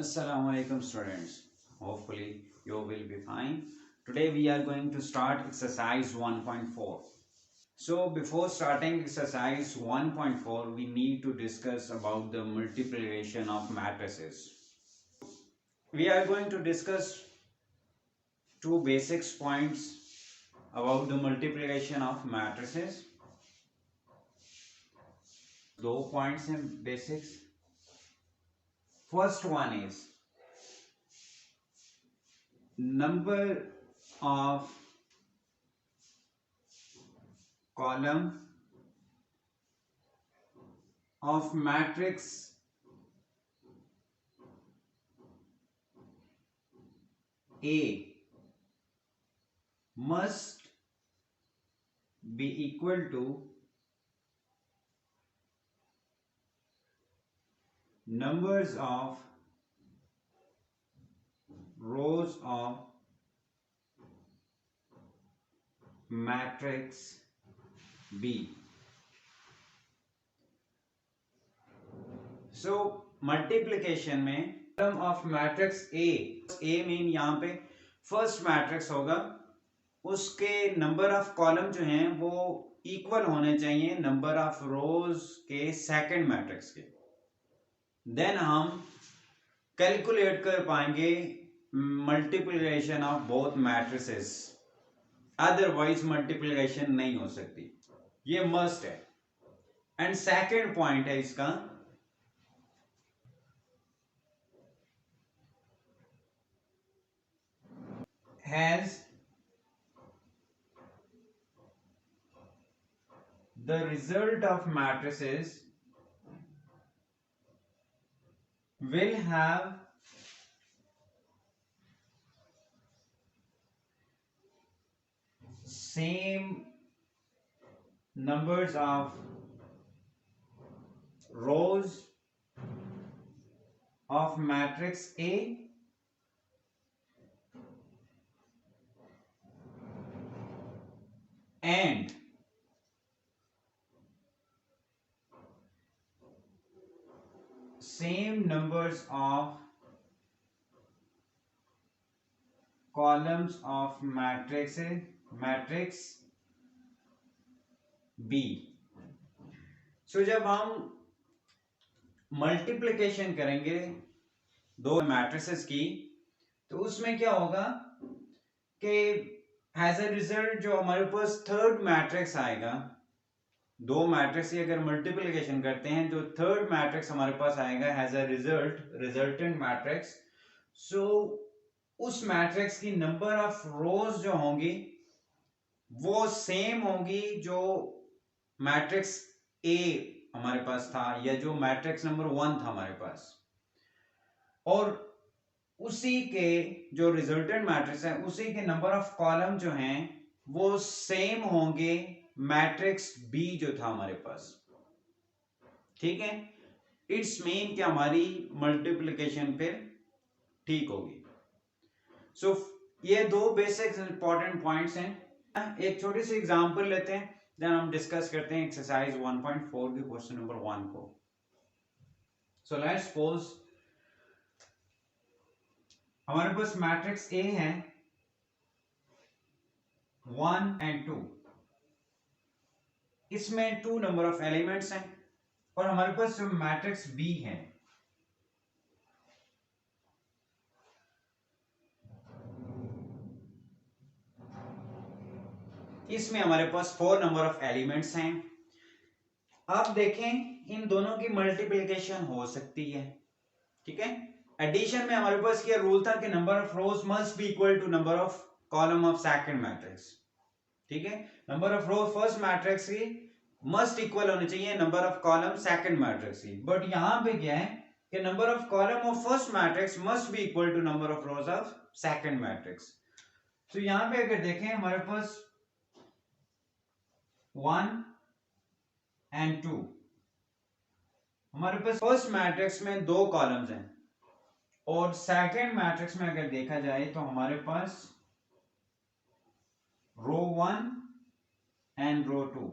Assalamu alaikum students. Hopefully you will be fine. Today we are going to start exercise 1.4. So before starting exercise 1.4 we need to discuss about the multiplication of matrices. We are going to discuss two basics points about the multiplication of matrices. दो points हैं basics. First one is number of column of matrix A must be equal to numbers of rows of matrix B. So multiplication में column of matrix A mean यहाँ पे first matrix होगा, उसके number of column जो हैं वो equal होने चाहिए नंबर ऑफ रोज के सेकंड मैट्रिक्स के. देन हम कैलकुलेट कर पाएंगे multiplication of both matrices. Otherwise multiplication नहीं हो सकती, ये मस्ट है. एंड सेकंड पॉइंट है इसका has the result of matrices will have same numbers of rows of matrix A and same numbers of columns of matrix B. So जब हम multiplication करेंगे दो मैट्रिसेस की तो उसमें क्या होगा कि एज अ रिजल्ट जो हमारे पास थर्ड मैट्रिक्स आएगा, दो मैट्रिक्स की अगर मल्टीप्लिकेशन करते हैं जो थर्ड मैट्रिक्स हमारे पास आएगा एज अ रिजल्टेंट मैट्रिक्स, सो उस मैट्रिक्स की नंबर ऑफ रोज जो होंगी वो सेम होंगी जो मैट्रिक्स ए हमारे पास था या जो मैट्रिक्स नंबर 1 था हमारे पास, और उसी के जो रिजल्टेंट मैट्रिक्स है उसी के नंबर ऑफ कॉलम जो हैं वो सेम होंगे मैट्रिक्स बी जो था हमारे पास. ठीक है, इट्स मीन कि हमारी मल्टीप्लिकेशन फिर ठीक होगी. सो ये दो बेसिक इंपॉर्टेंट पॉइंट्स हैं. एक छोटी सी एग्जांपल लेते हैं, देन हम डिस्कस करते हैं एक्सरसाइज 1.4 के क्वेश्चन नंबर 1 को. सो लेट्स सपोज हमारे पास मैट्रिक्स ए है 1 and 2, इसमें 2 नंबर ऑफ एलिमेंट्स हैं, और हमारे पास जो मैट्रिक्स बी है इसमें हमारे पास 4 नंबर ऑफ एलिमेंट्स हैं. आप देखें इन दोनों की मल्टीप्लिकेशन हो सकती है. ठीक है, एडिशन में हमारे पास क्या रूल था कि number of rows must be equal to number of column of second matrix. ठीक है, number of rows first matrix की मस्ट इक्वल होने चाहिए number of column second matrix की. बट यहां पे क्या है कि number of column of first matrix must be equal to number of rows of second matrix. तो यहां पे अगर देखें हमारे पास 1 and 2, हमारे पास फर्स्ट मैट्रिक्स में 2 कॉलम्स हैं और सेकंड मैट्रिक्स में अगर देखा जाए तो हमारे पास row 1 and row 2.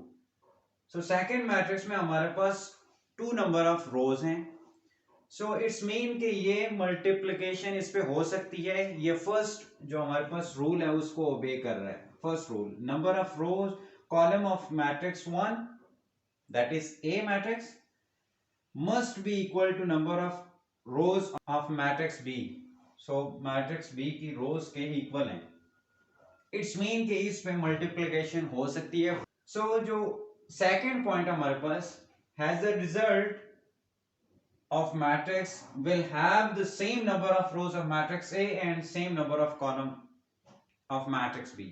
So second matrix में हमारे पास 2 नंबर ऑफ रोज हैं सो इट्स मीन कि ये मल्टीप्लिकेशन इस पे हो सकती है। ये फर्स्ट जो हमारे पास रूल है उसको ओबे कर रहा है। First rule, number of rose column of matrix 1 that is a matrix must be equal to number of rows of matrix B. So matrix B की रोज के इक्वल हैं। इट्स मीन कि इस पे मल्टीप्लिकेशन हो सकती है। सो जो सेकंड पॉइंट हमारे पास, has the result of matrix will have the same number of rows of matrix A and same number of column of matrix B.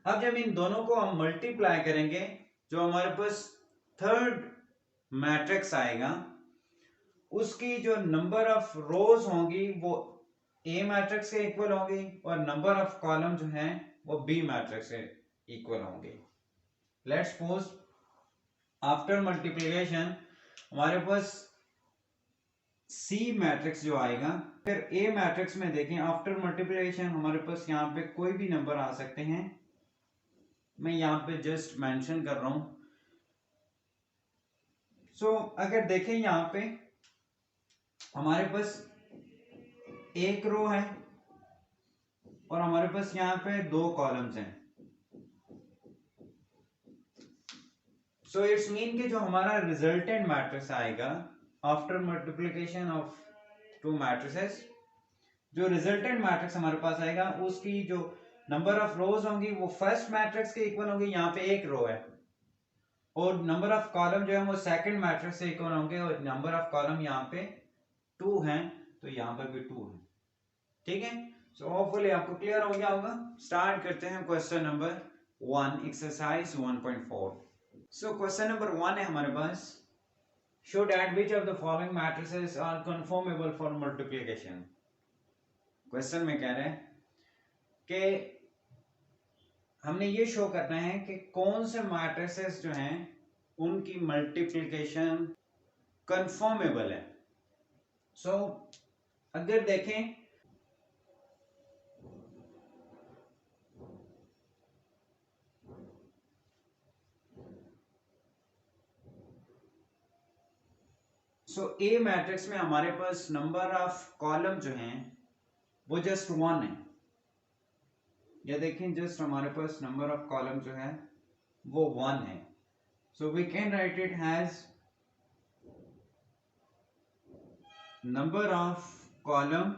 अब जब इन दोनों को हम मल्टीप्लाई करेंगे, जो हमारे पास थर्ड मैट्रिक्स आएगा उसकी जो नंबर ऑफ रोज होंगी वो ए मैट्रिक्स के इक्वल होंगी और नंबर ऑफ कॉलम जो हैं वो बी मैट्रिक्स के इक्वल होंगे। लेट्स सपोज आफ्टर मल्टीप्लिकेशन हमारे पास सी मैट्रिक्स जो आएगा, फिर ए मैट्रिक्स में देखें आफ्टर मल्टीप्लिकेशन हमारे पास यहाँ पे कोई भी नंबर आ सकते हैं। मैं यहाँ पे जस्ट मेंशन कर रहा हूं। सो अगर देखें यहाँ पे हमारे पास एक रो है और हमारे पास यहाँ पे दो कॉलम्स हैं। सो इट्स मीन कि जो हमारा रिजल्टेंट मैट्रिक्स आएगा after multiplication of to matrices, जो रिजल्टेंट मैट्रिक्स हमारे पास आएगा उसकी जो नंबर ऑफ रोज होंगी वो फर्स्ट मैट्रिक्स के इक्वल होंगी। यहाँ पे एक रो है और नंबर ऑफ कॉलम जो है वो सेकंड मैट्रिक्स से इक्वल होंगे और नंबर ऑफ कॉलम यहाँ पे 2 हैं तो यहाँ पर भी 2 है। ठीक है, सो होपफुली आपको क्लियर हो गया होगा। स्टार्ट करते हैं question number 1 exercise 1.4। So question number 1 है हमारे पास, should add which of the following matrices are conformable for multiplication। Question में कह रहे हैं कि हमने ये शो करना है कि कौन से मैट्रिसेस जो हैं उनकी मल्टीप्लिकेशन कंफर्मेबल है। सो अगर देखें ए मैट्रिक्स में हमारे पास नंबर ऑफ कॉलम जो हैं वो जस्ट 1 है। या देखें जस्ट हमारे पास नंबर ऑफ कॉलम जो है वो 1 है। So we can write it has number of column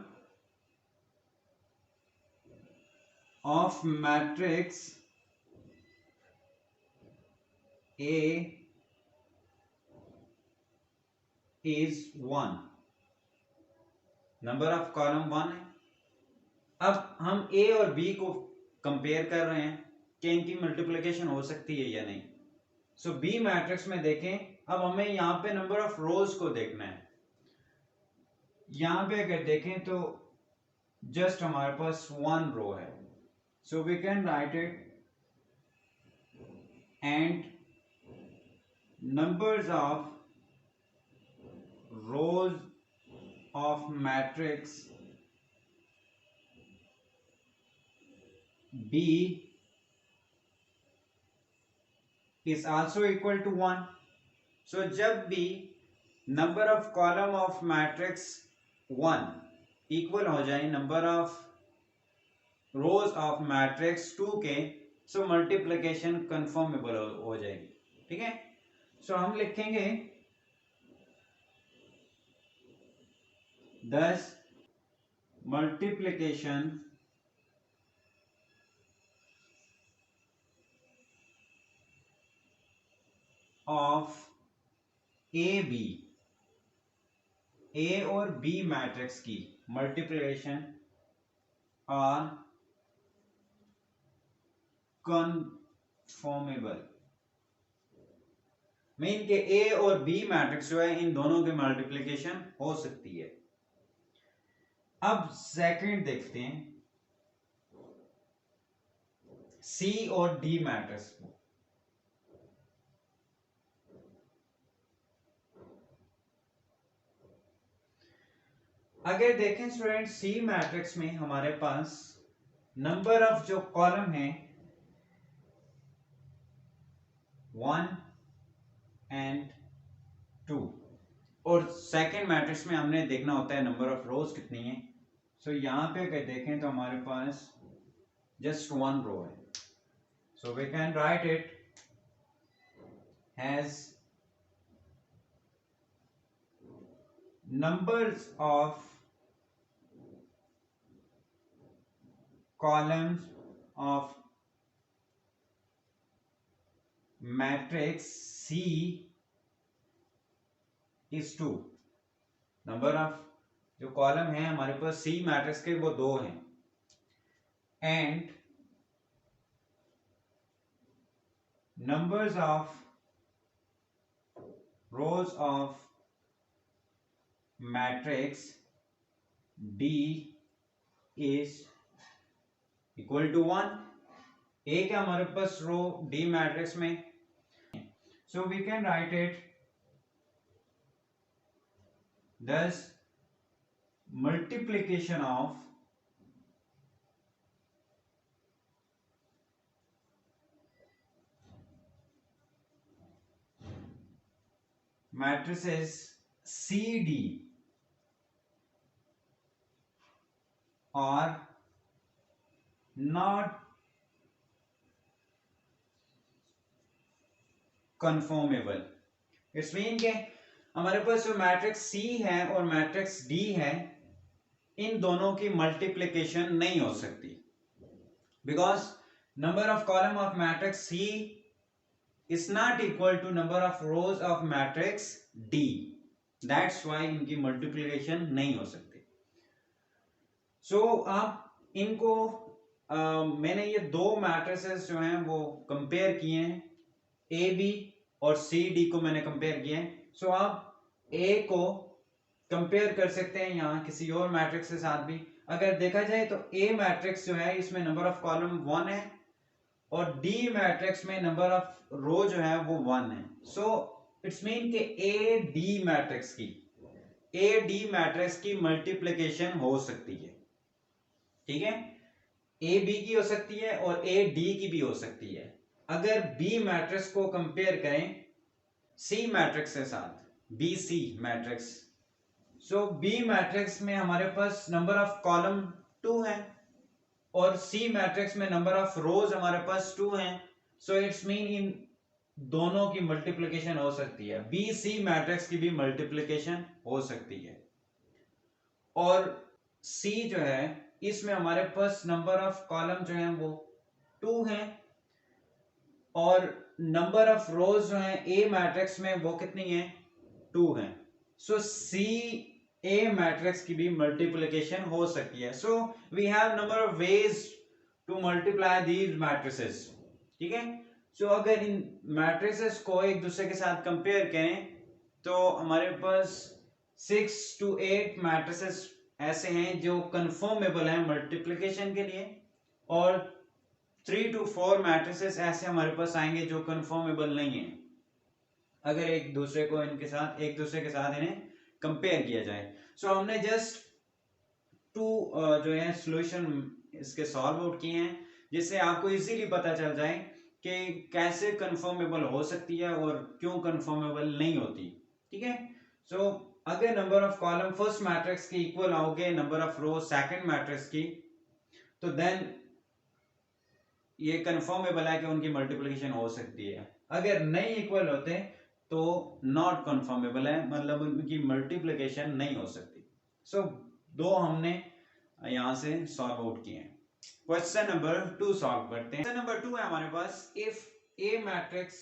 of matrix A is 1। Number of column 1 है। अब हम A और B को कंपेयर कर रहे हैं कि इनकी मल्टीप्लिकेशन हो सकती है या नहीं। सो B मैट्रिक्स में देखें, अब हमें यहाँ पे नंबर ऑफ रोज को देखना है। यहाँ पे अगर देखें तो जस्ट हमारे पास 1 रो है। So we can write it and numbers of rows of matrix B is also equal to 1। so जब भी number of column of matrix 1 equal हो जाए number of rows of matrix 2 के, so multiplication conformable हो जाएगी। ठीक है, सो हम लिखेंगे thus multiplication of AB, A और B मैट्रिक्स की मल्टीप्लिकेशन आर कन्फॉर्मेबल। मीन के ए और बी मैट्रिक्स जो है इन दोनों की मल्टीप्लिकेशन हो सकती है। अब सेकंड देखते हैं सी और डी मैट्रिक्स को। अगर देखें स्टूडेंट सी मैट्रिक्स में हमारे पास नंबर ऑफ जो कॉलम है 1 and 2, और सेकंड मैट्रिक्स में हमने देखना होता है नंबर ऑफ रोज कितनी है। सो यहाँ पे अगर देखें तो हमारे पास जस्ट वन रो है, so we can write it has numbers of columns of matrix C is 2। Number of जो कॉलम है हमारे पास C मैट्रिक्स के वो 2 हैं, and numbers of rows of matrix D is equal to 1। एक है हमारे पास रो D मैट्रिक्स में, so we can write it thus multiplication of matrices CD are not conformable। It's mean के हमारे पास जो मैट्रिक्स C है और मैट्रिक्स D है, इन दोनों की मल्टीप्लिकेशन नहीं हो सकती, because number of column of matrix C is not equal to number of rows of matrix D। That's why इनकी मल्टीप्लिकेशन नहीं हो सकती। सो आप इनको मैंने ये दो मैट्रिसेस जो हैं वो कंपेयर किए हैं, ए बी और सी डी को मैंने कंपेयर किए हैं। सो आप ए को कंपेयर कर सकते हैं यहाँ किसी और मैट्रिक्स के साथ भी। अगर देखा जाए तो ए मैट्रिक्स जो है इसमें नंबर ऑफ कॉलम 1 है और डी मैट्रिक्स में नंबर ऑफ रो जो है वो 1 है। सो इट्स मीन कि ए डी मैट्रिक्स की मल्टीप्लिकेशन हो सकती है, ठीक है। ए बी की हो सकती है और ए डी की भी हो सकती है। अगर बी मैट्रिक्स को कंपेयर करें सी मैट्रिक्स के साथ, बी सी मैट्रिक्स, सो बी मैट्रिक्स में हमारे पास नंबर ऑफ कॉलम 2 है और सी मैट्रिक्स में नंबर ऑफ रोज हमारे पास 2 हैं। सो इट्स मीन इन दोनों की मल्टीप्लिकेशन हो सकती है, बी सी मैट्रिक्स की भी मल्टीप्लिकेशन हो सकती है। और सी जो है इसमें हमारे पास नंबर ऑफ कॉलम जो है वो 2 हैं और नंबर ऑफ रोज जो है ए मैट्रिक्स में वो कितनी है, 2 हैं। सो सी ए मैट्रिक्स की भी मल्टीप्लिकेशन हो सकती है। So we have number of ways to multiply these matrices, ठीक है। सो अगर इन मैट्रिसेस को एक दूसरे के साथ कंपेयर करें तो हमारे पास 6 to 8 मैट्रिसेस ऐसे हैं जो कंफर्मेबल हैं मल्टीप्लिकेशन के लिए, और 3 to 4 मैट्रिसेस ऐसे हमारे पास आएंगे जो कंफर्मेबल नहीं है अगर एक दूसरे के साथ इन्हें कंपेयर किया जाए। सो हमने जस्ट टू जो है सॉल्यूशन इसके सॉल्व आउट किए हैं, जिससे आपको इजीली पता चल जाए कि कैसे कंफर्मेबल हो सकती है और क्यों कंफर्मेबल नहीं होती, ठीक है। सो अगर number of column first matrix के इक्वल आओगे number of row second matrix की, तो देन ये कंफर्मेबल है कि उनकी मल्टीप्लिकेशन हो सकती है। अगर नहीं इक्वल होते तो नॉट कंफर्मेबल है, मतलब उनकी मल्टीप्लिकेशन नहीं हो सकती। सो दो हमने यहां से सॉल्व आउट किए हैं। क्वेश्चन नंबर 2 सॉल्व करते हैं। क्वेश्चन नंबर 2 है हमारे पास, if A matrix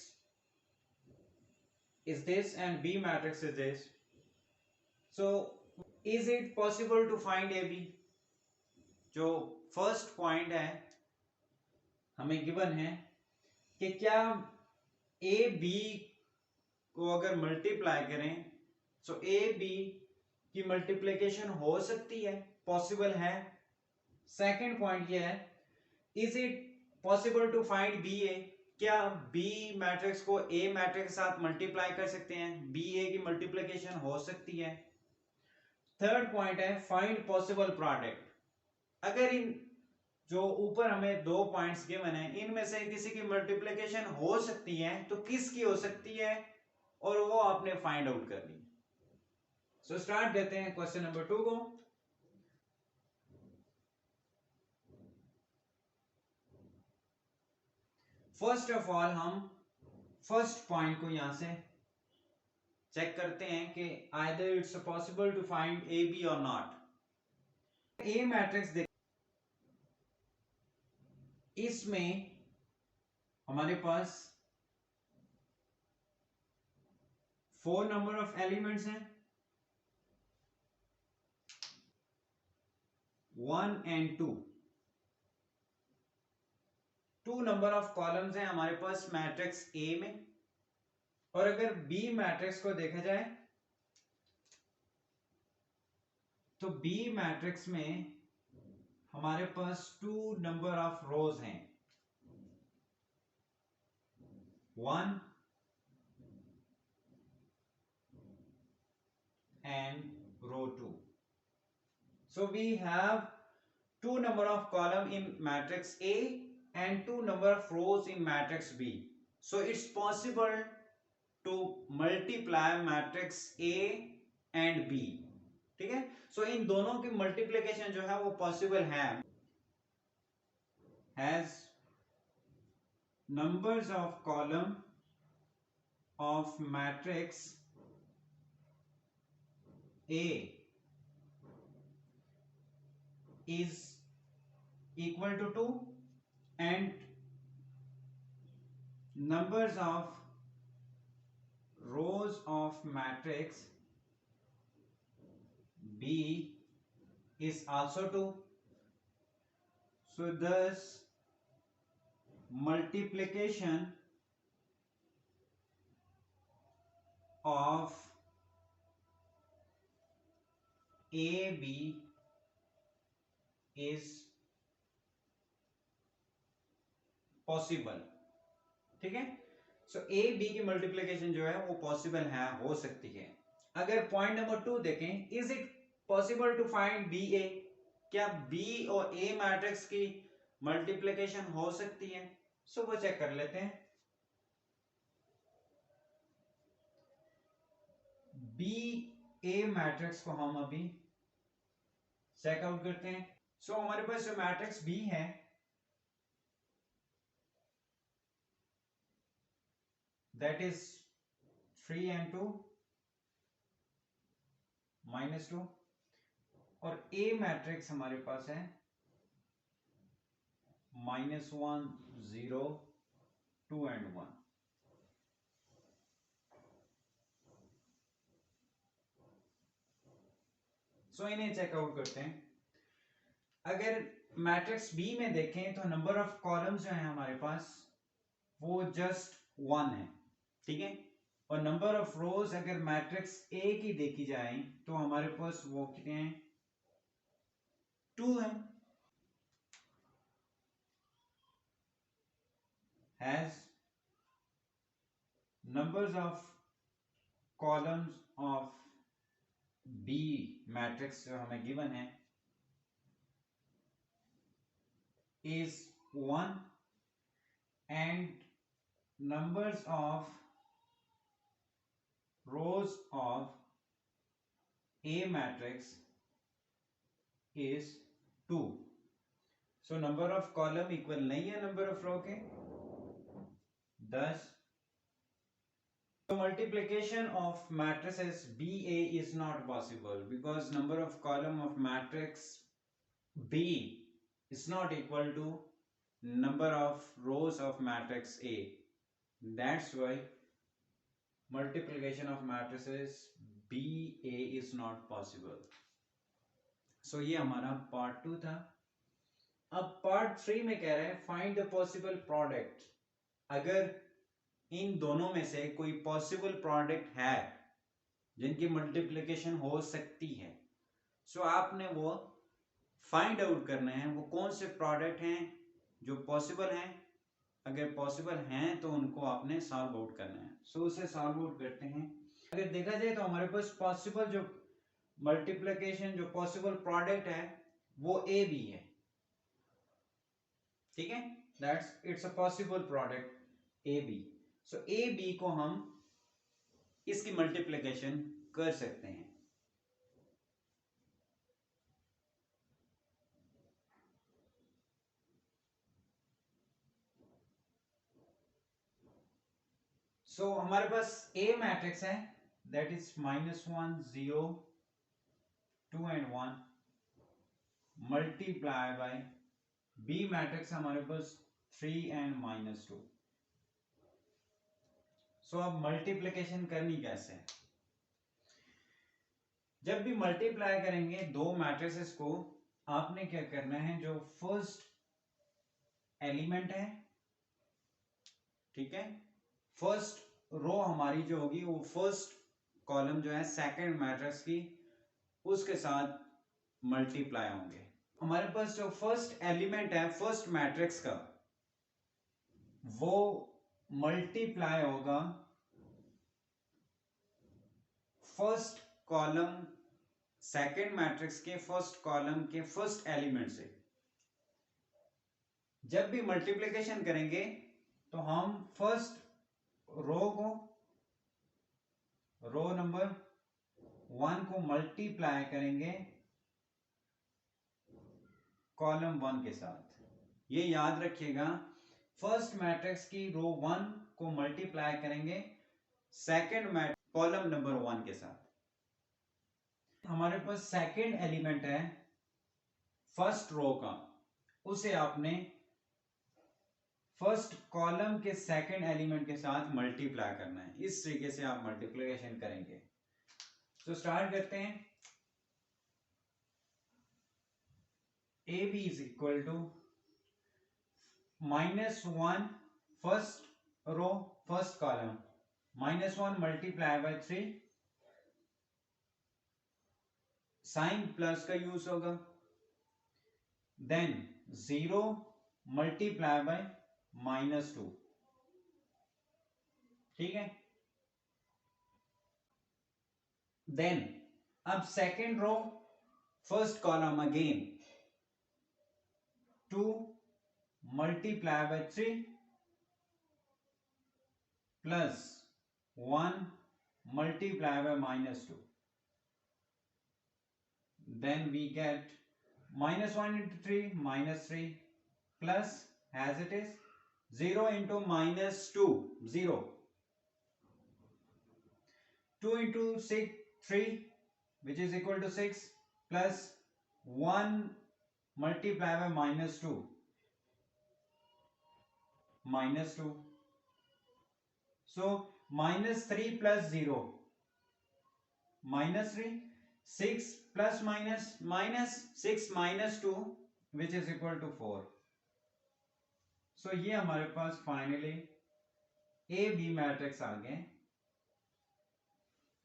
is this and B matrix is this, so is it possible to find A B. जो फर्स्ट पॉइंट है हमें गिवन है कि क्या ए बी को अगर मल्टीप्लाई करें सो ए बी की मल्टीप्लिकेशन हो सकती है, पॉसिबल है। सेकंड पॉइंट ये है, is it possible to find B A, क्या बी मैट्रिक्स को ए मैट्रिक्स के साथ मल्टीप्लाई कर सकते हैं, बी ए की मल्टीप्लिकेशन हो सकती है। थर्ड पॉइंट है, फाइंड पॉसिबल प्रोडक्ट। अगर इन जो ऊपर हमें 2 पॉइंट्स गिवन है इनमें से किसी की मल्टीप्लिकेशन हो सकती है तो किसकी हो सकती है, और वो आपने फाइंड आउट करनी। सो स्टार्ट करते हैं क्वेश्चन नंबर 2 को। फर्स्ट ऑफ ऑल हम फर्स्ट पॉइंट को यहां से चेक करते हैं कि either it's possible to find A B और नॉट। ए मैट्रिक्स देख, इसमें हमारे पास 4 नंबर ऑफ एलिमेंट्स हैं, 1 and 2। 2 नंबर ऑफ कॉलम्स हैं हमारे पास मैट्रिक्स ए में। और अगर बी मैट्रिक्स को देखा जाए तो बी मैट्रिक्स में हमारे पास 2 नंबर ऑफ रोज हैं, 1 and row 2। So we have 2 number of column in matrix A and 2 number of rows in matrix B. So it's possible to multiply matrix A and B। ठीक है, सो इन दोनों की multiplication जो है वो पॉसिबल है। Has numbers of column of matrix A is equal to 2 and numbers of rows of matrix B is also 2। So thus multiplication of AB is possible। ठीक है, सो ए बी की मल्टीप्लिकेशन जो है वो पॉसिबल है, हो सकती है। अगर पॉइंट नंबर 2 देखें, is it possible to find B A, क्या बी और ए मैट्रिक्स की मल्टीप्लिकेशन हो सकती है? सो वो चेक कर लेते हैं। बी ए मैट्रिक्स को हम अभी चेकआउट करते हैं। सो हमारे पास जो मैट्रिक्स बी है दैट इज 3 and 2 -2 और ए मैट्रिक्स हमारे पास है -1 0 2 and 1। सो इन्हें चेकआउट करते हैं। अगर मैट्रिक्स बी में देखें तो नंबर ऑफ कॉलम्स जो है हमारे पास वो जस्ट 1 है। ठीक है, और नंबर ऑफ रोज अगर मैट्रिक्स ए की देखी जाए तो हमारे पास वो कितने हैं? 2 है। Has numbers of columns of B matrix जो हमें गिवन है is 1 and numbers of rows of A matrix is 2। so number of column equal नहीं है number of row के, thus the multiplication of matrices BA is not possible because number of column of matrix B is not equal to number of rows of matrix A। That's why multiplication of matrices BA is not possible। So ये हमारा part 2 था। अब part 3 में कह रहे हैं find the possible product. अगर इन दोनों में से कोई पॉसिबल प्रोडक्ट है जिनकी मल्टीप्लिकेशन हो सकती है, सो आपने वो फाइंड आउट करना है वो कौन से प्रोडक्ट हैं जो पॉसिबल हैं। अगर पॉसिबल हैं तो उनको आपने सॉल्व आउट करना है। सो उसे सॉल्व आउट करते हैं। अगर देखा जाए तो हमारे पास पॉसिबल जो मल्टीप्लिकेशन जो पॉसिबल प्रोडक्ट है वो ए बी है। ठीक है, that's it's a possible product A B. So A B को हम इसकी मल्टीप्लिकेशन कर सकते हैं। सो हमारे पास ए मैट्रिक्स है that is -1 0 2 and 1 multiply by B matrix हमारे पास 3 एंड -2। सो अब मल्टीप्लिकेशन करनी कैसे है? जब भी मल्टीप्लाई करेंगे दो मैट्रिसेस को, आपने क्या करना है, जो फर्स्ट एलिमेंट है, ठीक है, फर्स्ट रो हमारी जो होगी वो फर्स्ट कॉलम जो है सेकंड मैट्रिक्स की उसके साथ मल्टीप्लाई होंगे। हमारे पास जो फर्स्ट एलिमेंट है फर्स्ट मैट्रिक्स का वो मल्टीप्लाई होगा फर्स्ट कॉलम सेकंड मैट्रिक्स के फर्स्ट कॉलम के फर्स्ट एलिमेंट से। जब भी मल्टीप्लिकेशन करेंगे तो हम फर्स्ट रो नंबर 1 को मल्टीप्लाई करेंगे कॉलम 1 के साथ। ये याद रखिएगा, फर्स्ट मैट्रिक्स की रो 1 को मल्टीप्लाई करेंगे सेकंड कॉलम नंबर 1 के साथ। हमारे पास सेकंड एलिमेंट है फर्स्ट रो का, उसे आपने फर्स्ट कॉलम के सेकंड एलिमेंट के साथ मल्टीप्लाई करना है। इस तरीके से आप मल्टीप्लिकेशन करेंगे। तो स्टार्ट करते हैं। A B is equal to -1 first row first column -1 multiply by 3, sign plus का यूज होगा, देन 0 मल्टीप्लाई बाय -2, ठीक है। देन अब second row first column again 2 multiply by 3 plus 1 multiply by -2, then we get -1 into 3 -3 plus as it is 0 into -2 0, 2 into 6 3 which is equal to 6 plus 1 multiply by -2 -2, so -3 plus 0 -3, 6 plus -6 -2 which is equal to 4। so ये हमारे पास finally A B matrix आ गए।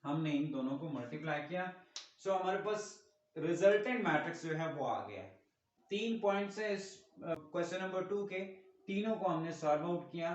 हमने इन दोनों को multiply किया, सो हमारे पास resultant matrix जो है वो आ गया है। 3 पॉइंट्स है इस क्वेश्चन नंबर 2 के, तीनों को हमने सॉल्व आउट किया।